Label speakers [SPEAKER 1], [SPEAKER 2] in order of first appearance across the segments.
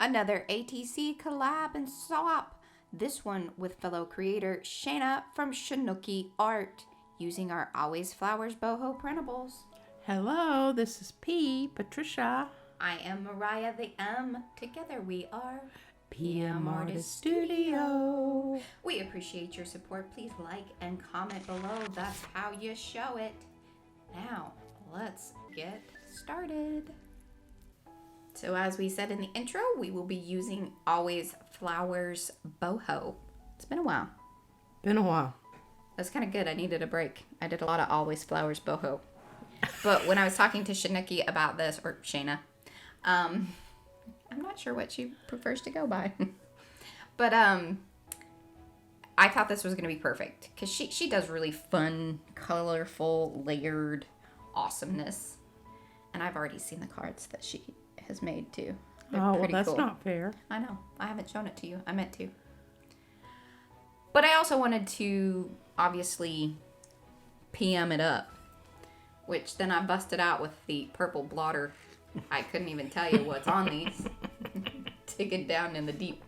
[SPEAKER 1] Another ATC Collab and Swap. This one with fellow creator Shana from Shanouki Art, using our Always Flowers Boho printables.
[SPEAKER 2] Hello, this is Patricia.
[SPEAKER 1] I am Mariah the M. Together we are
[SPEAKER 2] PM Artist Studio.
[SPEAKER 1] We appreciate your support. Please like and comment below. That's how you show it. Now, let's get started. So as we said in the intro, we will be using Always Flowers Boho. It's been a while.
[SPEAKER 2] Been a while.
[SPEAKER 1] That's kind of good. I needed a break. I did a lot of Always Flowers Boho. But when I was talking to Shanouki about this, or Shana, I'm not sure what she prefers to go by. But I thought this was going to be perfect. Because she does really fun, colorful, layered awesomeness. And I've already seen the cards that she has made too. They're
[SPEAKER 2] well, that's
[SPEAKER 1] cool.
[SPEAKER 2] not fair.
[SPEAKER 1] I know. I haven't shown it to you. I meant to. But I also wanted to, obviously, PM it up. Which then I busted out with the purple blotter. I couldn't even tell you what's on these. Digging down in the deep.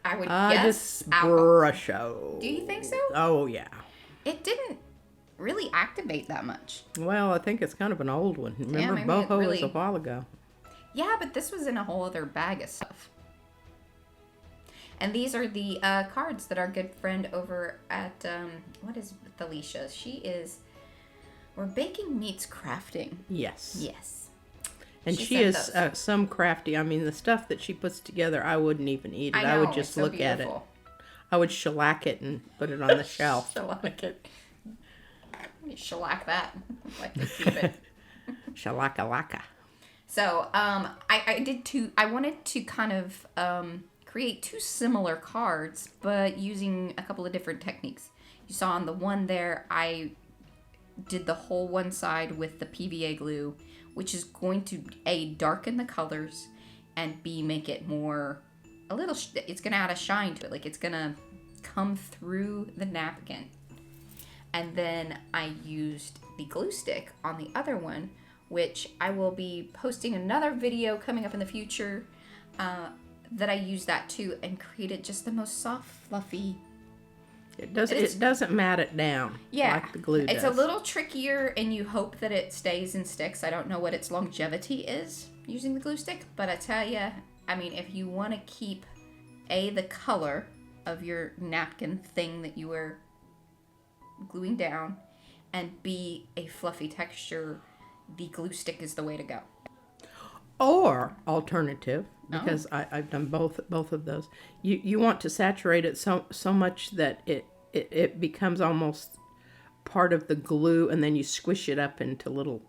[SPEAKER 1] I would guess
[SPEAKER 2] espresso.
[SPEAKER 1] Do you think so?
[SPEAKER 2] Oh, yeah.
[SPEAKER 1] It didn't really activate that much.
[SPEAKER 2] Well, I think it's kind of an old one. Remember, Boho was a while ago.
[SPEAKER 1] Yeah, but this was in a whole other bag of stuff. And these are the cards that our good friend over at, what is Felicia? She is, we're baking meets crafting.
[SPEAKER 2] Yes.
[SPEAKER 1] Yes.
[SPEAKER 2] And she is some crafty. I mean, the stuff that she puts together, I wouldn't even eat it. I would just look at it. I would shellac it and put it on the shelf.
[SPEAKER 1] Shellac it. You shellac that. Like to keep it.
[SPEAKER 2] Shellacka-lacka.
[SPEAKER 1] So, I wanted to kind of create two similar cards, but using a couple of different techniques. You saw on the one there, I did the whole one side with the PVA glue, which is going to A, darken the colors, and B, make it more, it's going to add a shine to it. Like, it's going to come through the napkin. And then I used the glue stick on the other one, which I will be posting another video coming up in the future that I used that too, and created just the most soft, fluffy.
[SPEAKER 2] It doesn't mat it down like the glue does.
[SPEAKER 1] It's a little trickier, and you hope that it stays and sticks. I don't know what its longevity is using the glue stick, but I tell you, I mean, if you want to keep the color of your napkin thing that you were gluing down, and B, a fluffy texture, the glue stick is the way to go.
[SPEAKER 2] Or alternative, because I've done both of those. You want to saturate it so much that it becomes almost part of the glue, and then you squish it up into little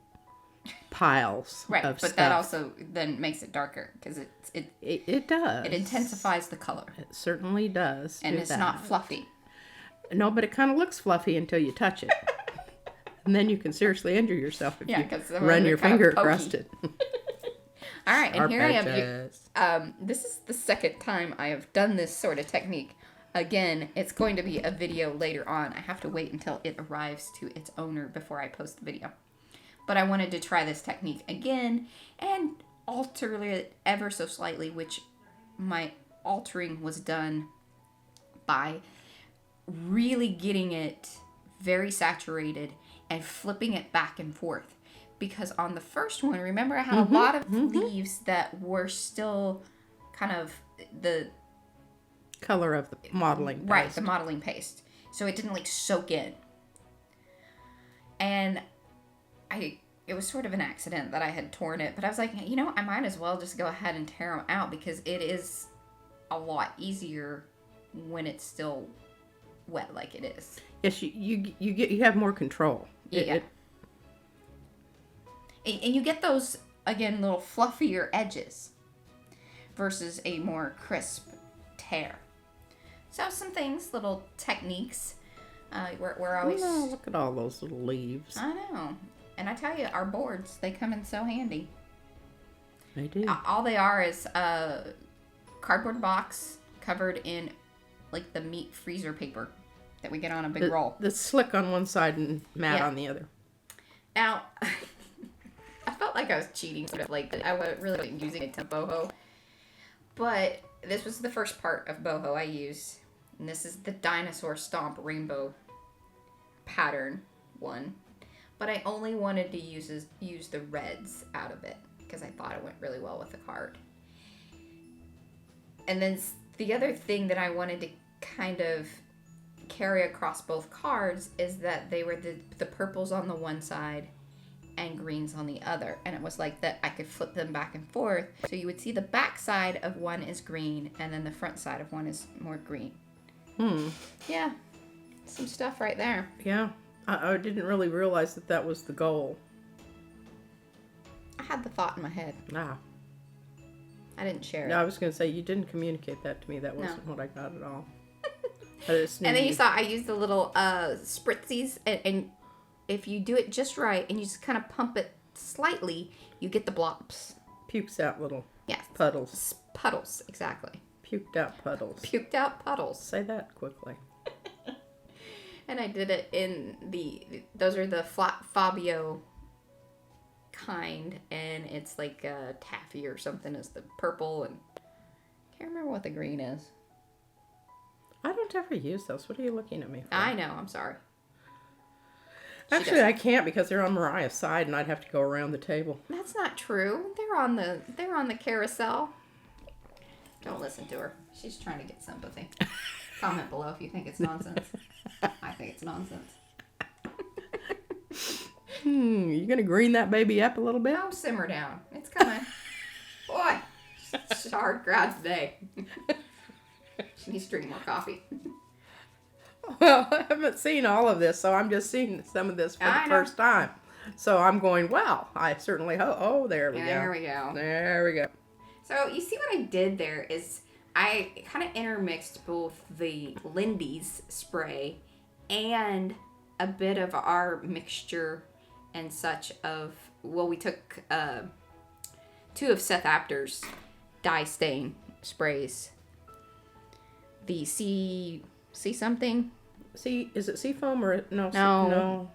[SPEAKER 2] piles of stuff. But
[SPEAKER 1] that also then makes it darker, because
[SPEAKER 2] it does.
[SPEAKER 1] It intensifies the color.
[SPEAKER 2] It certainly does.
[SPEAKER 1] And it's not fluffy.
[SPEAKER 2] No, but it kind of looks fluffy until you touch it. And then you can seriously injure yourself if you run your finger across it.
[SPEAKER 1] All right, and here I am. This is the second time I have done this sort of technique. Again, it's going to be a video later on. I have to wait until it arrives to its owner before I post the video. But I wanted to try this technique again and alter it ever so slightly, which my altering was done by really getting it very saturated and flipping it back and forth. Because on the first one, remember I had a lot of leaves that were still kind of the
[SPEAKER 2] color of the modeling paste.
[SPEAKER 1] Right, the modeling paste. So it didn't like soak in. And it was sort of an accident that I had torn it. But I was like, you know, I might as well just go ahead and tear them out, because it is a lot easier when it's still wet like it is.
[SPEAKER 2] Yes, you have more control.
[SPEAKER 1] Yeah. And you get those, again, little fluffier edges versus a more crisp tear. So some things, little techniques. We're always...
[SPEAKER 2] Oh, look at all those little leaves.
[SPEAKER 1] I know. And I tell you, our boards, they come in so handy.
[SPEAKER 2] They do.
[SPEAKER 1] All they are is a cardboard box covered in, like, the meat freezer paper that we get on a big roll.
[SPEAKER 2] The slick on one side and matte on the other.
[SPEAKER 1] Now... I felt like I was cheating, sort of like I really wasn't using it to boho. But this was the first part of boho I used. And this is the Dinosaur Stomp Rainbow pattern one. But I only wanted to use the reds out of it because I thought it went really well with the card. And then the other thing that I wanted to kind of carry across both cards is that they were the purples on the one side and greens on the other. And it was like that I could flip them back and forth. So you would see the back side of one is green and then the front side of one is more green. Yeah. Some stuff right there.
[SPEAKER 2] Yeah. I didn't really realize that was the goal.
[SPEAKER 1] I had the thought in my head.
[SPEAKER 2] Ah.
[SPEAKER 1] I didn't share it.
[SPEAKER 2] No, I was going to say, you didn't communicate that to me. That wasn't what I got at all.
[SPEAKER 1] And then you saw I used the little spritzies. And if you do it just right and you just kind of pump it slightly, you get the blobs.
[SPEAKER 2] Pukes out little
[SPEAKER 1] puddles. Puddles, exactly.
[SPEAKER 2] Puked out puddles.
[SPEAKER 1] Puked out puddles.
[SPEAKER 2] Say that quickly.
[SPEAKER 1] And I did it in those are the flat Fabio kind, and it's like taffy or something is the purple, and I can't remember what the green is.
[SPEAKER 2] I don't ever use those. What are you looking at me for?
[SPEAKER 1] I know, I'm sorry.
[SPEAKER 2] Actually, I can't because they're on Mariah's side, and I'd have to go around the table.
[SPEAKER 1] That's not true. They're on the carousel. Don't listen to her. She's trying to get sympathy. Comment below if you think it's nonsense. I think it's nonsense.
[SPEAKER 2] You gonna green that baby up a little bit?
[SPEAKER 1] No, simmer down. It's coming. Boy, it's a hard crowd today. She needs to drink more coffee.
[SPEAKER 2] Well, I haven't seen all of this, so I'm just seeing some of this for the first time. So I'm going, well, I certainly hope. Oh, there we go.
[SPEAKER 1] There we go.
[SPEAKER 2] There we go.
[SPEAKER 1] So you see what I did there is I kind of intermixed both the Lindy's spray and a bit of our mixture and such of, well, we took 2 of Seth Apter's dye stain sprays. The see something?
[SPEAKER 2] Is it seafoam or no?
[SPEAKER 1] No.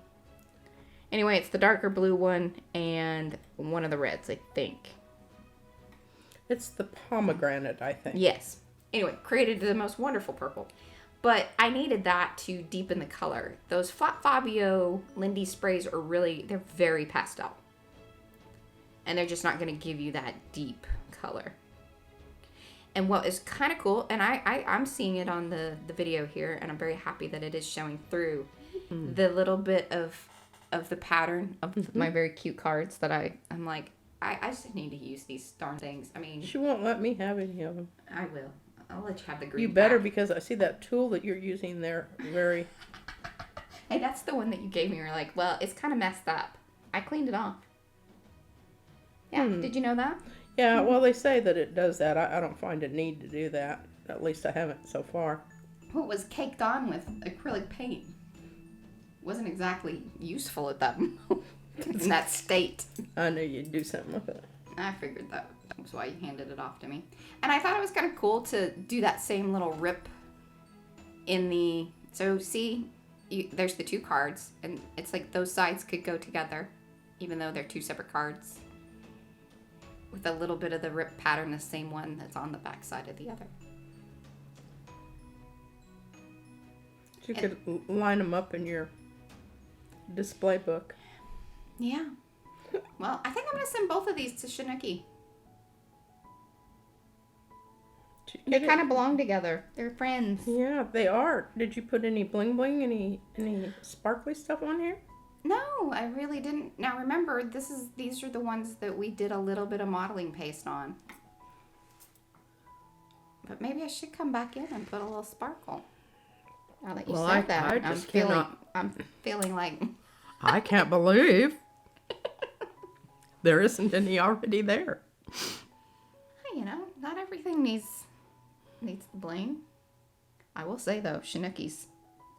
[SPEAKER 1] Anyway, it's the darker blue one and one of the reds, I think.
[SPEAKER 2] It's the pomegranate, I think.
[SPEAKER 1] Yes. Anyway, created the most wonderful purple. But I needed that to deepen the color. Those Flat Fabio Lindy sprays are they're very pastel. And they're just not going to give you that deep color. And what is kind of cool, and I'm seeing it on the video here, and I'm very happy that it is showing through the little bit of the pattern of my very cute cards that I'm like, I just need to use these darn things. I mean...
[SPEAKER 2] She won't let me have any of them.
[SPEAKER 1] I will. I'll let you have the green.
[SPEAKER 2] You better, because I see that tool that you're using there very...
[SPEAKER 1] Hey, that's the one that you gave me. You're like, well, it's kind of messed up. I cleaned it off. Yeah, did you know that?
[SPEAKER 2] Yeah, well, they say that it does that. I don't find a need to do that. At least I haven't so far.
[SPEAKER 1] Well, it was caked on with acrylic paint. Wasn't exactly useful at that moment. In that state.
[SPEAKER 2] I knew you'd do something with it.
[SPEAKER 1] I figured that was why you handed it off to me. And I thought it was kind of cool to do that same little rip in the... So, see, there's the 2 cards, and it's like those sides could go together, even though they're 2 separate cards. With a little bit of the rip pattern, the same one that's on the back side of the other.
[SPEAKER 2] You could line them up in your display book.
[SPEAKER 1] Yeah. Well, I think I'm going to send both of these to Shanouki. They kind of belong together. They're friends.
[SPEAKER 2] Yeah, they are. Did you put any bling bling, any sparkly stuff on here?
[SPEAKER 1] No, I really didn't. Now remember, these are the ones that we did a little bit of modeling paste on. But maybe I should come back in and put a little sparkle. Now that you said that, I'm feeling like...
[SPEAKER 2] I can't believe there isn't any already there.
[SPEAKER 1] You know, not everything needs the bling. I will say though, Shanoukis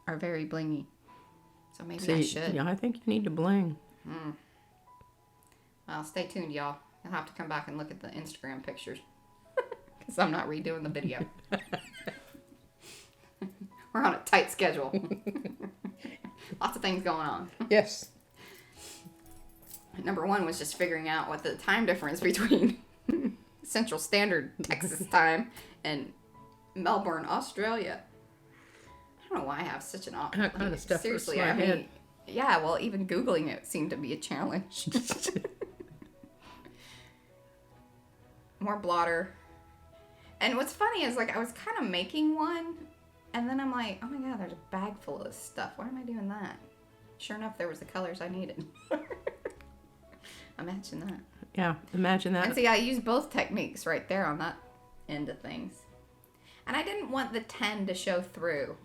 [SPEAKER 1] are very blingy. So maybe I should.
[SPEAKER 2] Yeah, I think you need to bling.
[SPEAKER 1] Well, stay tuned, y'all. You'll have to come back and look at the Instagram pictures. Because I'm not redoing the video. We're on a tight schedule. Lots of things going on.
[SPEAKER 2] Yes.
[SPEAKER 1] Number 1 was just figuring out what the time difference between Central Standard Texas time and Melbourne, Australia. I don't know why I have such an option.
[SPEAKER 2] That kind of stuff.
[SPEAKER 1] Seriously, I mean, yeah, well, even Googling it seemed to be a challenge. More blotter. And what's funny is, like, I was kind of making one, and then I'm like, oh my god, there's a bag full of stuff. Why am I doing that? Sure enough, there was the colors I needed. Imagine that.
[SPEAKER 2] Yeah, imagine that.
[SPEAKER 1] And see, I used both techniques right there on that end of things. And I didn't want the 10 to show through.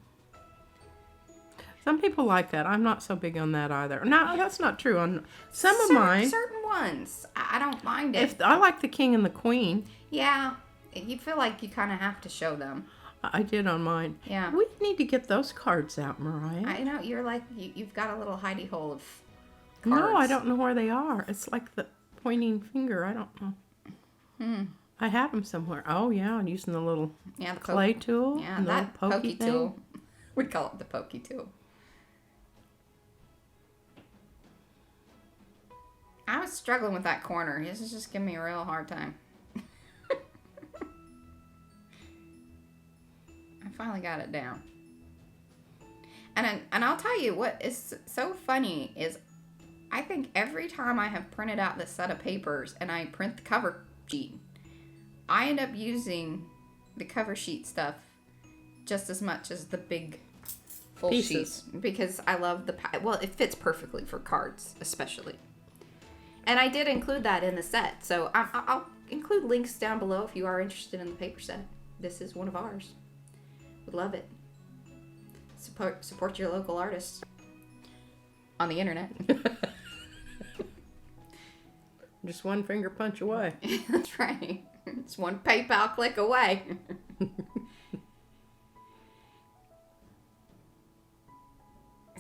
[SPEAKER 2] Some people like that. I'm not so big on that either. No, that's not true. On some of mine.
[SPEAKER 1] Certain ones. I don't mind it.
[SPEAKER 2] I like the king and the queen.
[SPEAKER 1] Yeah. You feel like you kind of have to show them.
[SPEAKER 2] I did on mine.
[SPEAKER 1] Yeah.
[SPEAKER 2] We need to get those cards out, Mariah.
[SPEAKER 1] I know. You're like, you've got a little hidey hole of cards.
[SPEAKER 2] No, I don't know where they are. It's like the pointing finger. I don't know. I have them somewhere. Oh, yeah. I'm using the little
[SPEAKER 1] the
[SPEAKER 2] clay tool.
[SPEAKER 1] Yeah,
[SPEAKER 2] and
[SPEAKER 1] that
[SPEAKER 2] the
[SPEAKER 1] pokey tool. We call it the pokey tool. I was struggling with that corner. This is just giving me a real hard time. I finally got it down. And I'll tell you what is so funny is I think every time I have printed out this set of papers and I print the cover sheet, I end up using the cover sheet stuff just as much as the big full
[SPEAKER 2] pieces.
[SPEAKER 1] sheets because I love well, it fits perfectly for cards, especially. And I did include that in the set, so I'll include links down below if you are interested in the paper set. This is one of ours. Would love it. Support your local artists on the internet.
[SPEAKER 2] Just one finger punch away.
[SPEAKER 1] That's right. It's one PayPal click away.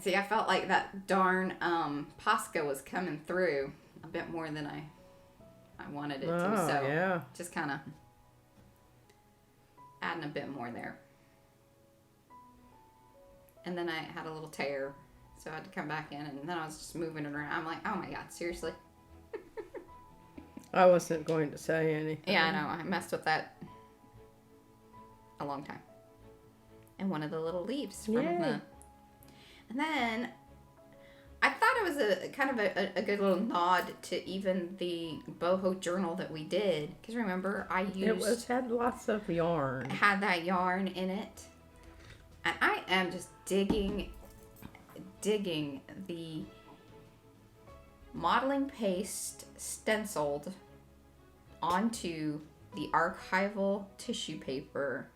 [SPEAKER 1] See, I felt like that darn Posca was coming through a bit more than I wanted it to. So
[SPEAKER 2] yeah.
[SPEAKER 1] Just kind of adding a bit more there. And then I had a little tear, so I had to come back in, and then I was just moving it around. I'm like, oh my god, seriously?
[SPEAKER 2] I wasn't going to say anything.
[SPEAKER 1] Yeah, I know. I messed with that a long time. And one of the little leaves from the... And then I thought it was a kind of a good little nod to even the boho journal that we did. Because remember, I used...
[SPEAKER 2] had lots of yarn.
[SPEAKER 1] It had that yarn in it. And I am just digging the modeling paste stenciled onto the archival tissue paper.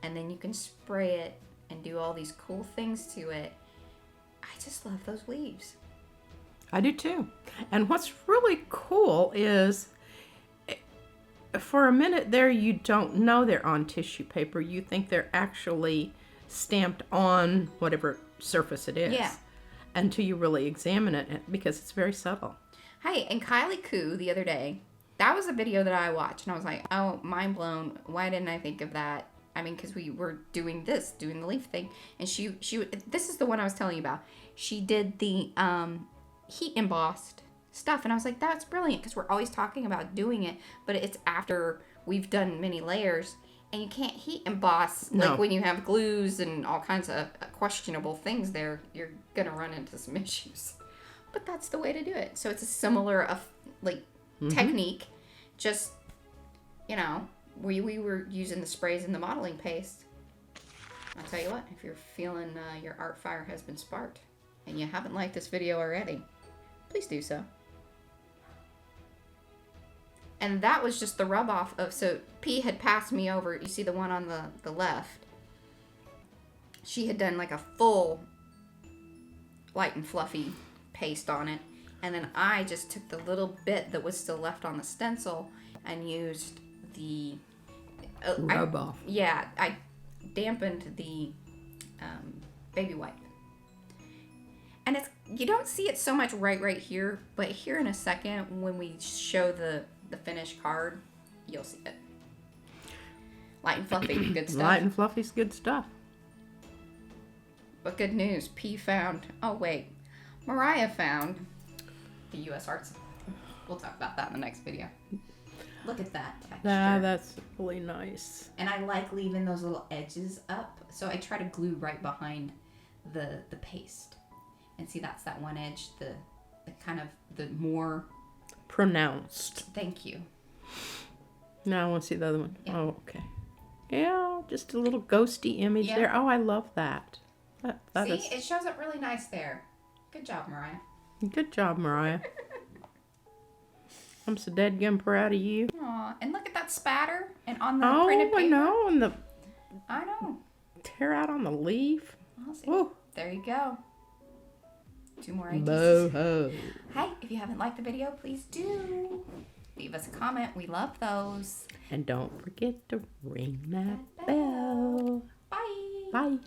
[SPEAKER 1] And then you can spray it and do all these cool things to it. I just love those leaves.
[SPEAKER 2] I do too. And what's really cool is for a minute there you don't know they're on tissue paper. You think they're actually stamped on whatever surface it is.
[SPEAKER 1] Yeah.
[SPEAKER 2] Until you really examine it because it's very subtle.
[SPEAKER 1] Hey, and Kylie Koo the other day, that was a video that I watched and I was like, oh, mind blown. Why didn't I think of that? I mean, because we were doing the leaf thing, and she this is the one I was telling you about. She did the heat embossed stuff, and I was like, that's brilliant, because we're always talking about doing it, but it's after we've done many layers, and you can't heat emboss like when you have glues and all kinds of questionable things there. You're gonna run into some issues, but that's the way to do it. So it's a similar technique, just We were using the sprays and the modeling paste. I'll tell you what, if you're feeling your art fire has been sparked and you haven't liked this video already, please do so. And that was just the rub off of, so P had passed me over, you see the one on the left. She had done like a full light and fluffy paste on it. And then I just took the little bit that was still left on the stencil and used the
[SPEAKER 2] rub off.
[SPEAKER 1] Yeah, I dampened the baby wipe. And you don't see it so much right here, but here in a second when we show the finished card, you'll see it. Light and fluffy, good stuff.
[SPEAKER 2] Light and fluffy's good stuff.
[SPEAKER 1] But good news, Mariah found the U.S. Arts. We'll talk about that in the next video. Look at that texture.
[SPEAKER 2] That's really nice.
[SPEAKER 1] And I like leaving those little edges up, so I try to glue right behind the paste. And see, that's that one edge, the kind of the more
[SPEAKER 2] pronounced.
[SPEAKER 1] Thank you.
[SPEAKER 2] Now I want to see the other one.
[SPEAKER 1] Yeah.
[SPEAKER 2] Oh, okay. Yeah, just a little ghosty image there. Oh, I love that.
[SPEAKER 1] See, it shows up really nice there. Good job, Mariah.
[SPEAKER 2] Good job, Mariah. I'm so dead-gum proud of you.
[SPEAKER 1] Aw, and look at that spatter and on the printed paper.
[SPEAKER 2] I know, and
[SPEAKER 1] I know.
[SPEAKER 2] tear out on the leaf.
[SPEAKER 1] I'll see.
[SPEAKER 2] Woo.
[SPEAKER 1] There you go. 2 more ATCs.
[SPEAKER 2] Boho.
[SPEAKER 1] Hey, if you haven't liked the video, please do. Leave us a comment. We love those.
[SPEAKER 2] And don't forget to ring that bell.
[SPEAKER 1] Bye.
[SPEAKER 2] Bye.